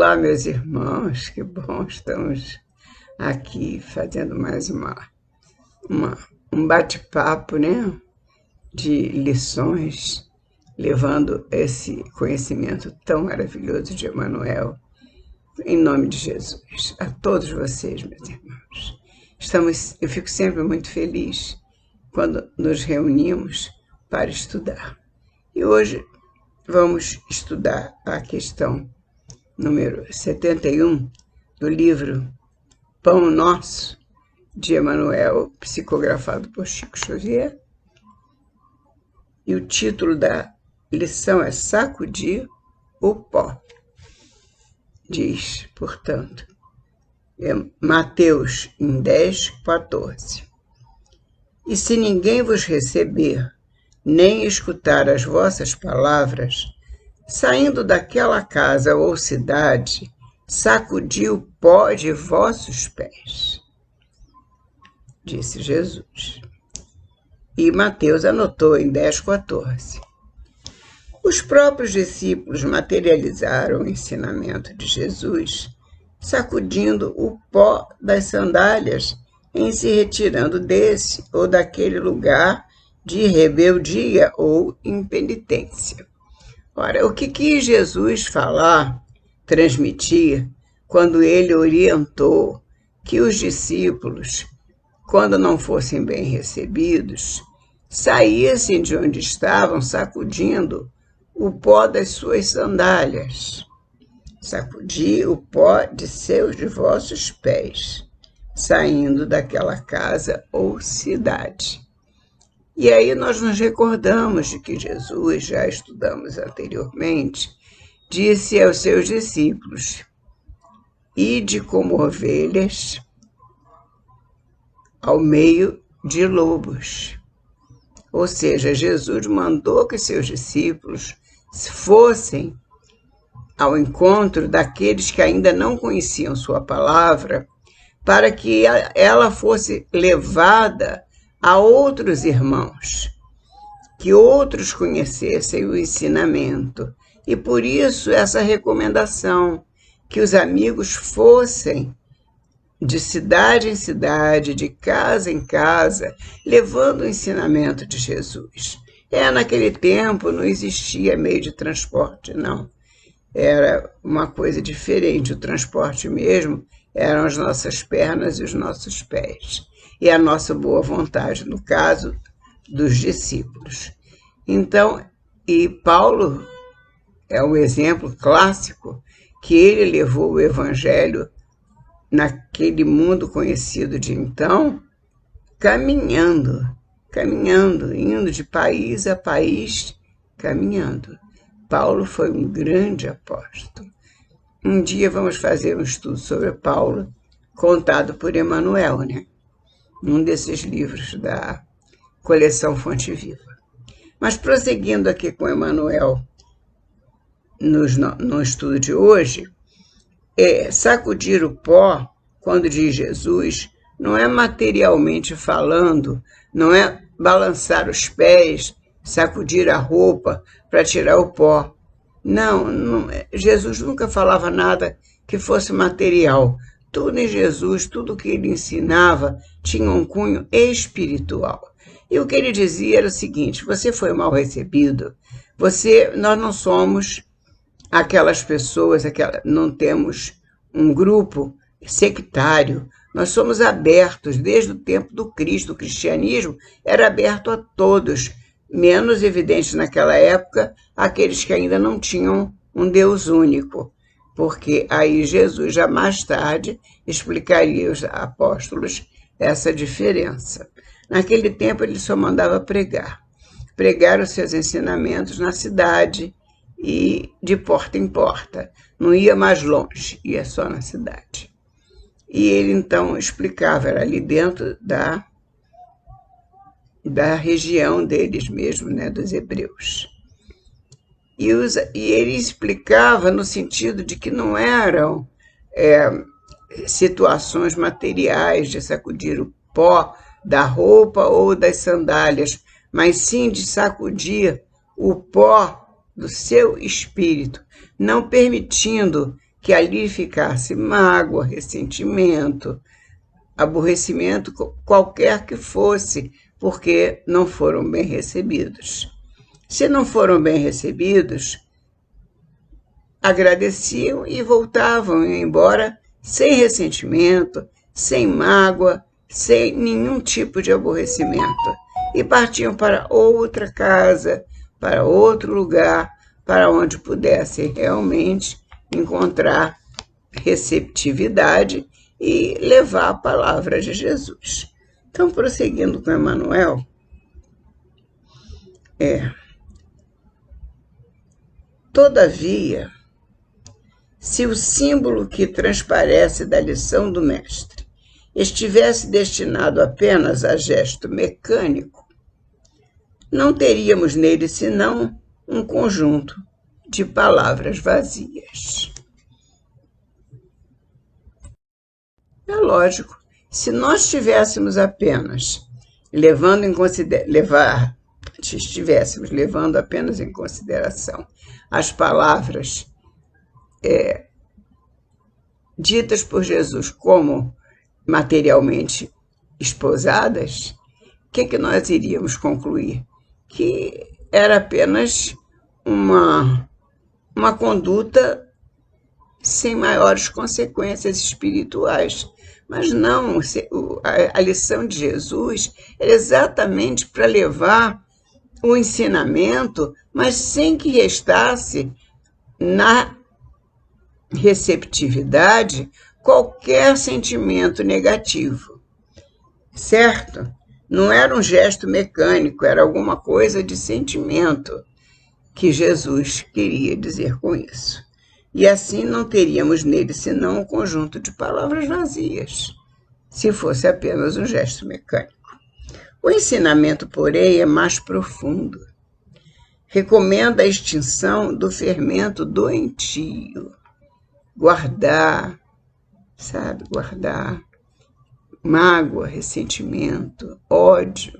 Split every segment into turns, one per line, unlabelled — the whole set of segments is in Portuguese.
Olá, meus irmãos, que bom, estamos aqui fazendo mais um bate-papo, né, de lições, levando esse conhecimento tão maravilhoso de Emmanuel, em nome de Jesus, a todos vocês, meus irmãos. Eu fico sempre muito feliz quando nos reunimos para estudar. E hoje vamos estudar a questão número 71 do livro Pão Nosso, de Emmanuel, psicografado por Chico Xavier. E o título da lição é Sacudir o Pó. Diz, portanto, Mateus 10:14. E se ninguém vos receber, nem escutar as vossas palavras, saindo daquela casa ou cidade, sacudi o pó de vossos pés, disse Jesus. E Mateus anotou em 10:14. Os próprios discípulos materializaram o ensinamento de Jesus, sacudindo o pó das sandálias em se retirando desse ou daquele lugar de rebeldia ou impenitência. Ora, o que quis Jesus falar, transmitir, quando ele orientou que os discípulos, quando não fossem bem recebidos, saíssem de onde estavam sacudindo o pó das suas sandálias. Sacudi o pó de vossos pés, saindo daquela casa ou cidade. E aí nós nos recordamos de que Jesus, já estudamos anteriormente, disse aos seus discípulos: ide como ovelhas ao meio de lobos. Ou seja, Jesus mandou que seus discípulos fossem ao encontro daqueles que ainda não conheciam sua palavra, para que ela fosse levada a outros irmãos, que outros conhecessem o ensinamento. E por isso essa recomendação, que os amigos fossem de cidade em cidade, de casa em casa, levando o ensinamento de Jesus. Naquele tempo não existia meio de transporte, não. Era uma coisa diferente. O transporte mesmo eram as nossas pernas e os nossos pés. E a nossa boa vontade, no caso dos discípulos. Então, e Paulo é um exemplo clássico que ele levou o evangelho naquele mundo conhecido de então, caminhando, indo de país a país, caminhando. Paulo foi um grande apóstolo. Um dia vamos fazer um estudo sobre Paulo, contado por Emmanuel, né? Um desses livros da coleção Fonte Viva. Mas prosseguindo aqui com Emmanuel no estudo de hoje, sacudir o pó, quando diz Jesus, não é materialmente falando, não é balançar os pés, sacudir a roupa para tirar o pó. Não, Jesus nunca falava nada que fosse material. Tudo em Jesus, tudo que ele ensinava, tinha um cunho espiritual. E o que ele dizia era o seguinte: você foi mal recebido, nós não somos aquelas pessoas, não temos um grupo sectário, nós somos abertos desde o tempo do Cristo. O cristianismo era aberto a todos, menos evidente naquela época aqueles que ainda não tinham um Deus único, porque aí Jesus já mais tarde explicaria aos apóstolos essa diferença. Naquele tempo ele só mandava pregar os seus ensinamentos na cidade e de porta em porta, não ia mais longe, ia só na cidade. E ele então explicava, era ali dentro da região deles mesmo, né, dos hebreus. E ele explicava no sentido de que não eram situações materiais de sacudir o pó da roupa ou das sandálias, mas sim de sacudir o pó do seu espírito, não permitindo que ali ficasse mágoa, ressentimento, aborrecimento, qualquer que fosse, porque não foram bem recebidos. Se não foram bem recebidos, agradeciam e voltavam embora sem ressentimento, sem mágoa, sem nenhum tipo de aborrecimento. E partiam para outra casa, para outro lugar, para onde pudessem realmente encontrar receptividade e levar a palavra de Jesus. Então, prosseguindo com Emmanuel, todavia, se o símbolo que transparece da lição do mestre estivesse destinado apenas a gesto mecânico, não teríamos nele senão um conjunto de palavras vazias. É lógico, se nós estivéssemos apenas levando apenas em consideração as palavras ditas por Jesus como materialmente esposadas, o que nós iríamos concluir? Que era apenas uma conduta sem maiores consequências espirituais. Mas não, a lição de Jesus era exatamente para levar o ensinamento, mas sem que restasse na receptividade qualquer sentimento negativo, certo? Não era um gesto mecânico, era alguma coisa de sentimento que Jesus queria dizer com isso. E assim não teríamos nele senão um conjunto de palavras vazias, se fosse apenas um gesto mecânico. O ensinamento, porém, é mais profundo. Recomenda a extinção do fermento doentio. Guardar mágoa, ressentimento, ódio,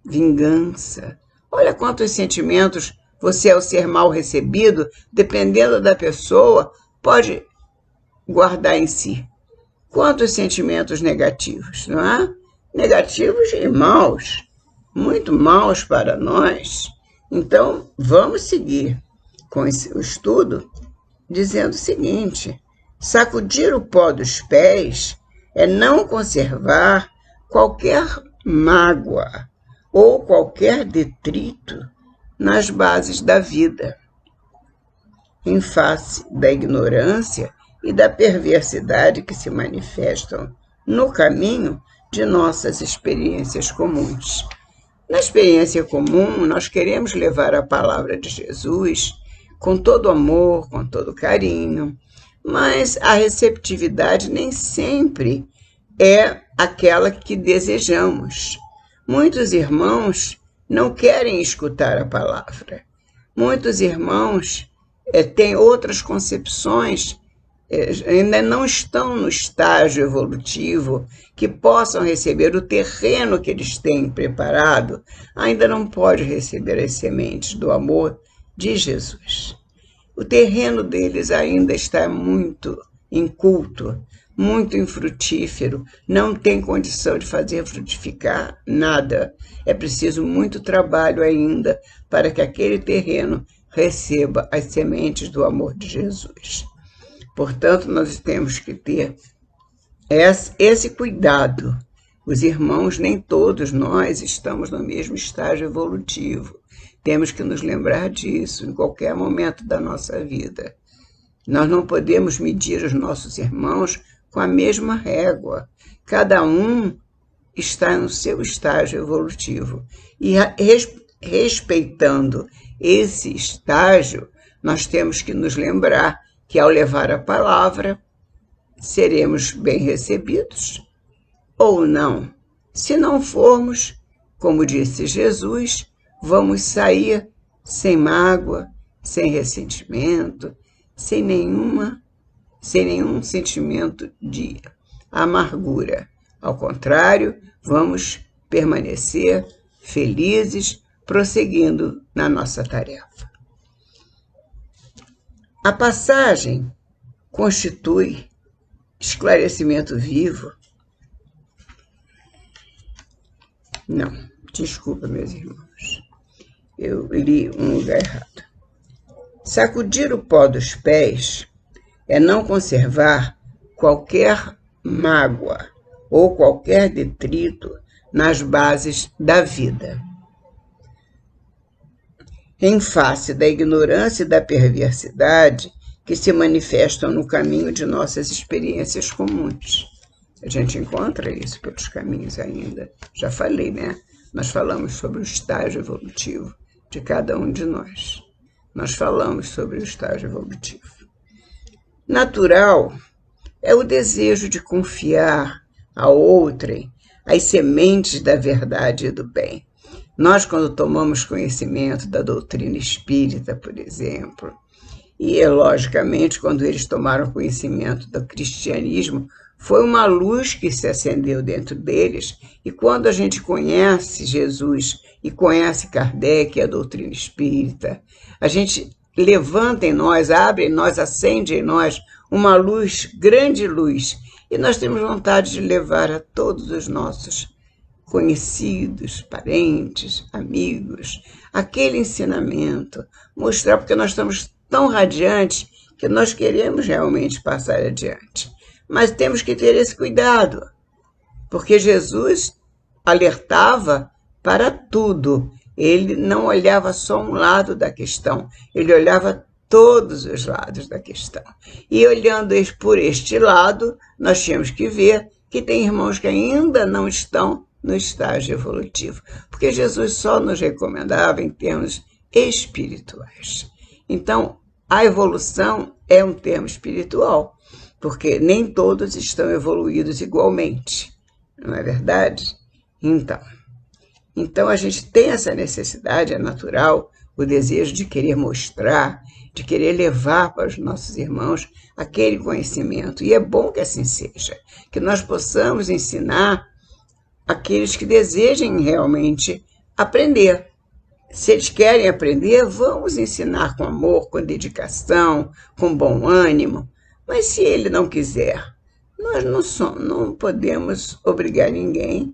vingança. Olha quantos sentimentos você, ao ser mal recebido, dependendo da pessoa, pode guardar em si. Quantos sentimentos negativos, não é? Negativos e maus, muito maus para nós. Então, vamos seguir com o estudo dizendo o seguinte: sacudir o pó dos pés é não conservar qualquer mágoa ou qualquer detrito nas bases da vida, em face da ignorância e da perversidade que se manifestam no caminho de nossas experiências comuns. Na experiência comum, nós queremos levar a palavra de Jesus com todo amor, com todo carinho, mas a receptividade nem sempre é aquela que desejamos. Muitos irmãos não querem escutar a palavra. Muitos irmãos têm outras concepções, ainda não estão no estágio evolutivo que possam receber o terreno que eles têm preparado, ainda não pode receber as sementes do amor de Jesus. O terreno deles ainda está muito inculto, muito infrutífero, não tem condição de fazer frutificar nada. É preciso muito trabalho ainda para que aquele terreno receba as sementes do amor de Jesus. Portanto, nós temos que ter esse cuidado. Os irmãos, nem todos nós estamos no mesmo estágio evolutivo. Temos que nos lembrar disso em qualquer momento da nossa vida. Nós não podemos medir os nossos irmãos com a mesma régua. Cada um está no seu estágio evolutivo. E respeitando esse estágio, nós temos que nos lembrar que, ao levar a palavra, seremos bem recebidos ou não. Se não formos, como disse Jesus, vamos sair sem mágoa, sem ressentimento, sem nenhum sentimento de amargura. Ao contrário, vamos permanecer felizes, prosseguindo na nossa tarefa. A passagem constitui esclarecimento vivo? Não, desculpa, meus irmãos. Eu li um lugar errado. Sacudir o pó dos pés é não conservar qualquer mágoa ou qualquer detrito nas bases da vida. Em face da ignorância e da perversidade que se manifestam no caminho de nossas experiências comuns. A gente encontra isso pelos caminhos ainda. Já falei, né? Nós falamos sobre o estágio evolutivo de cada um de nós. Nós falamos sobre o estágio evolutivo. Natural é o desejo de confiar a outrem as sementes da verdade e do bem. Nós, quando tomamos conhecimento da doutrina espírita, por exemplo, e, logicamente, quando eles tomaram conhecimento do cristianismo, foi uma luz que se acendeu dentro deles, e quando a gente conhece Jesus e conhece Kardec e a doutrina espírita, a gente levanta em nós, abre em nós, acende em nós uma luz, grande luz, e nós temos vontade de levar a todos os nossos conhecidos, parentes, amigos, aquele ensinamento, mostrar, porque nós estamos tão radiantes que nós queremos realmente passar adiante. Mas temos que ter esse cuidado, porque Jesus alertava para tudo. Ele não olhava só um lado da questão, ele olhava todos os lados da questão. E olhando por este lado, nós tínhamos que ver que tem irmãos que ainda não estão no estágio evolutivo, porque Jesus só nos recomendava em termos espirituais. Então, a evolução é um termo espiritual, porque nem todos estão evoluídos igualmente, não é verdade? Então a gente tem essa necessidade, é natural, o desejo de querer mostrar, de querer levar para os nossos irmãos aquele conhecimento, e é bom que assim seja, que nós possamos ensinar aqueles que desejem realmente aprender. Se eles querem aprender, vamos ensinar com amor, com dedicação, com bom ânimo. Mas se ele não quiser, nós não podemos obrigar ninguém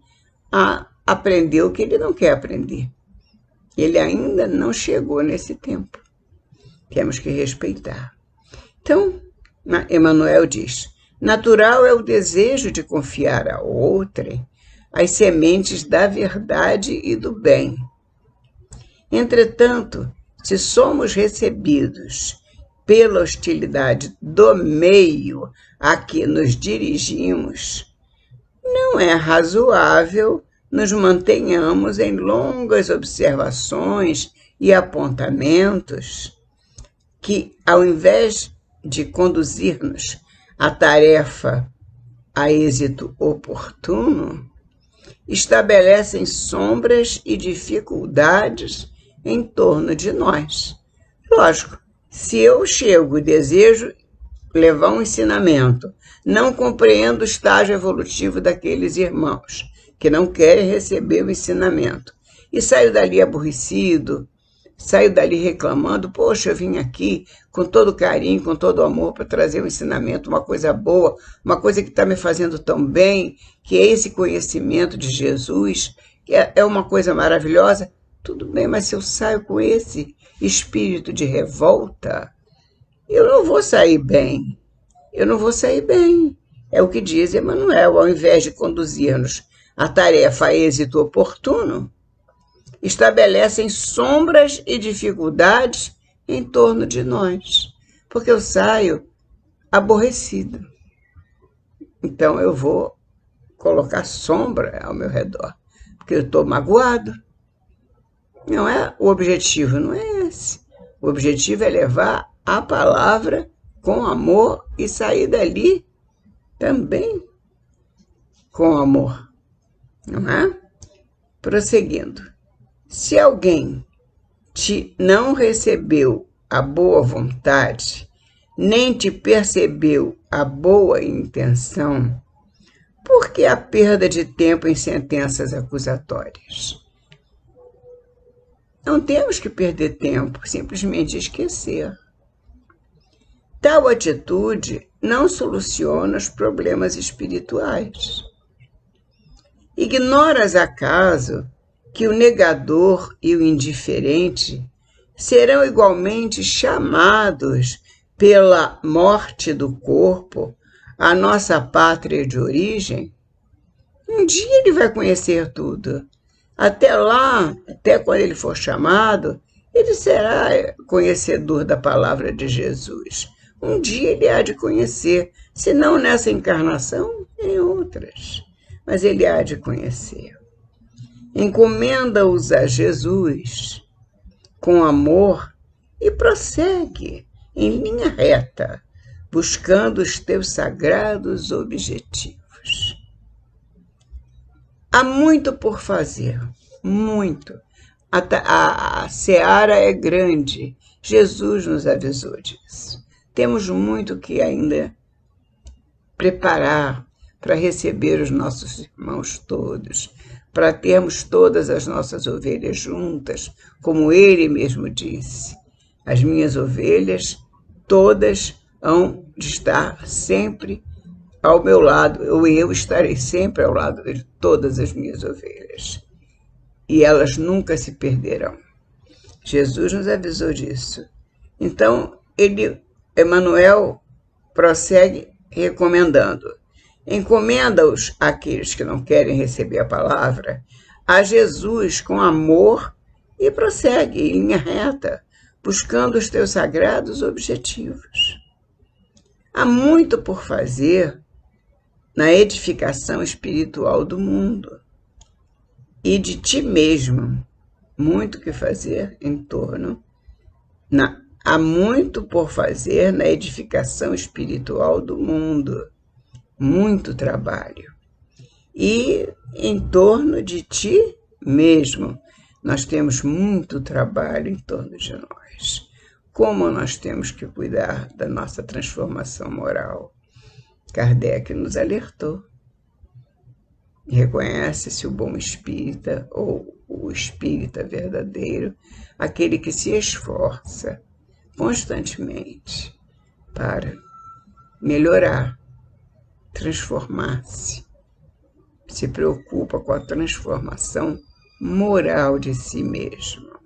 a aprender o que ele não quer aprender. Ele ainda não chegou nesse tempo. Temos que respeitar. Então, Emmanuel diz, natural é o desejo de confiar a outrem as sementes da verdade e do bem. Entretanto, se somos recebidos pela hostilidade do meio a que nos dirigimos, não é razoável nos mantenhamos em longas observações e apontamentos que, ao invés de conduzir-nos à tarefa a êxito oportuno, estabelecem sombras e dificuldades em torno de nós. Lógico, se eu chego e desejo levar um ensinamento, não compreendo o estágio evolutivo daqueles irmãos que não querem receber o ensinamento, e saio dali aborrecido, saio dali reclamando, poxa, eu vim aqui com todo carinho, com todo amor para trazer um ensinamento, uma coisa boa, uma coisa que está me fazendo tão bem, que é esse conhecimento de Jesus, que é uma coisa maravilhosa. Tudo bem, mas se eu saio com esse espírito de revolta, eu não vou sair bem. Eu não vou sair bem. É o que diz Emmanuel, ao invés de conduzir-nos à tarefa a êxito oportuno, estabelecem sombras e dificuldades em torno de nós, porque eu saio aborrecido. Então eu vou colocar sombra ao meu redor, porque eu estou magoado. Não é o objetivo, não é esse. O objetivo é levar a palavra com amor e sair dali também com amor, não é? Prosseguindo. Se alguém te não recebeu a boa vontade, nem te percebeu a boa intenção, por que a perda de tempo em sentenças acusatórias? Não temos que perder tempo, simplesmente esquecer. Tal atitude não soluciona os problemas espirituais. Ignoras acaso que o negador e o indiferente serão igualmente chamados pela morte do corpo à nossa pátria de origem? Um dia ele vai conhecer tudo. Até lá, até quando ele for chamado, ele será conhecedor da palavra de Jesus. Um dia ele há de conhecer, se não nessa encarnação, em outras. Mas ele há de conhecer. Encomenda-os a Jesus com amor e prossegue em linha reta, buscando os teus sagrados objetivos. Há muito por fazer, muito. A seara é grande, Jesus nos avisou disso. Temos muito que ainda preparar para receber os nossos irmãos todos, para termos todas as nossas ovelhas juntas, como ele mesmo disse. As minhas ovelhas, todas hão de estar sempre ao meu lado, ou eu estarei sempre ao lado de todas as minhas ovelhas. E elas nunca se perderão. Jesus nos avisou disso. Então, Emmanuel prossegue recomendando: encomenda-os àqueles que não querem receber a palavra a Jesus com amor e prossegue em linha reta, buscando os teus sagrados objetivos. Há muito por fazer na edificação espiritual do mundo e de ti mesmo. Muito que fazer em torno. Há muito por fazer na edificação espiritual do mundo. Muito trabalho. E em torno de ti mesmo. Nós temos muito trabalho em torno de nós. Como nós temos que cuidar da nossa transformação moral. Kardec nos alertou. Reconhece-se o bom espírita ou o espírita verdadeiro, aquele que se esforça constantemente para melhorar, transformar-se, se preocupa com a transformação moral de si mesmo.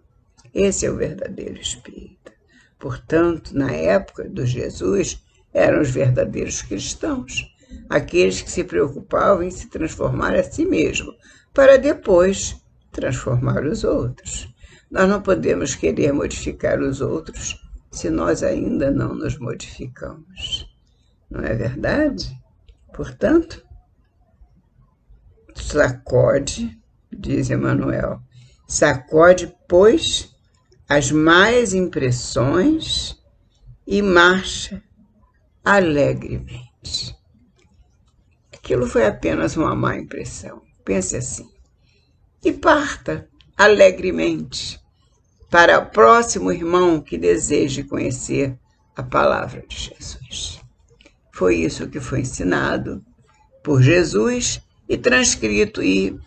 Esse é o verdadeiro espírita. Portanto, na época do Jesus, eram os verdadeiros cristãos, aqueles que se preocupavam em se transformar a si mesmo, para depois transformar os outros. Nós não podemos querer modificar os outros se nós ainda não nos modificamos. Não é verdade? Portanto, sacode, diz Emmanuel, sacode, pois, as más impressões e marcha alegremente. Aquilo foi apenas uma má impressão. Pense assim. E parta alegremente para o próximo irmão que deseje conhecer a palavra de Jesus. Foi isso que foi ensinado por Jesus e transcrito e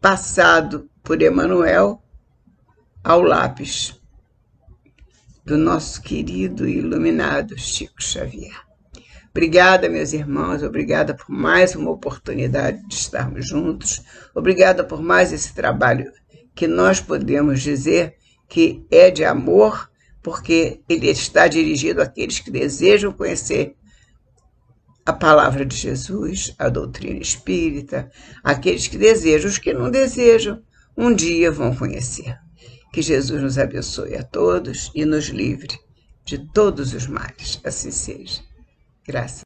passado por Emmanuel ao lápis do nosso querido e iluminado Chico Xavier. Obrigada, meus irmãos, obrigada por mais uma oportunidade de estarmos juntos, obrigada por mais esse trabalho que nós podemos dizer que é de amor, porque ele está dirigido àqueles que desejam conhecer a palavra de Jesus, a doutrina espírita, aqueles que desejam, os que não desejam, um dia vão conhecer. Que Jesus nos abençoe a todos e nos livre de todos os males. Assim seja. Graças.